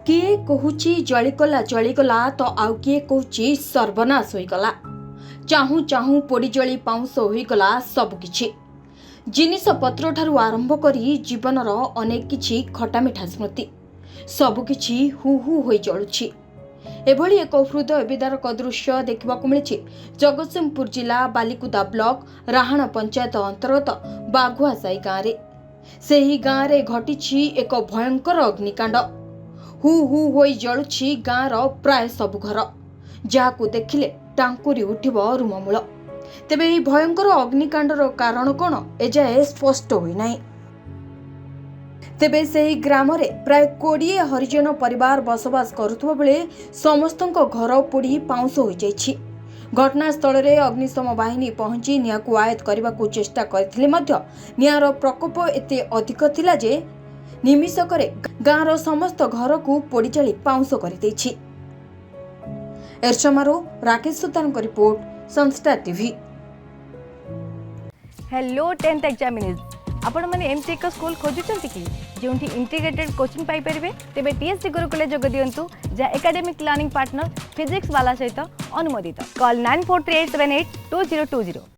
किए कहूची जलिगला जलिगला तो आउ किए कहूची सर्वनाश होईगला। चाहू चाहू पोड़ी जली पाउंस होईगला सबकिछि। जिनिस पत्र ठारू आरंभ करी जीवनर अनेक किछि खटामिठा स्मृति सबकिछि हु हु होई जळुछि। एभली एक हृदय विदारक दृश्य देखा मिली जगतसिंहपुर जिला बालिकुदा ब्लॉक राहाण पंचायत अंतर्गत बाघुआसाई गाँव में। सेही गाँव में घटी एक भयंकर अग्निकांड। हु हु होई जळुछि गाँवर प्राय सबु घर, जहाकू देखिले टांकुरी उठिब रुममूल। तेबे एही भयंकर अग्निकांडर कारण कौन एजाए स्पष्ट होई नाही। तेबे सेही ग्राम रे प्राय 20 हरिजन परिवार बसवास करुथबा बेले समस्तक घर पोड़ी पाउंस होई जाइछि। घटनास्थल रे अग्निशम बाहिनी पहुंची नियाकू आयत करबाकू चेष्टा करथिले मध्य नियार प्रकोप एते अधिक थिला जे निमिषकरे गाँवर समस्त घर को पोड़ी जाली पाउंस कर देछि। एरचमारो राकेश सुतार को रिपोर्ट, संस्था टीवी। हेलो 10th एग्जामिनीज, आपण माने एमटी एक स्कूल खोजुचंती कि जोंठी इंटीग्रेटेड कोचिंग पाई परिबे तेबे टीएसडी गुरुकुले जोग दियंतु जा एकेडमिक लर्निंग पार्टनर फिजिक्स वाला सहित अनुमोदित। कॉल 9438782020।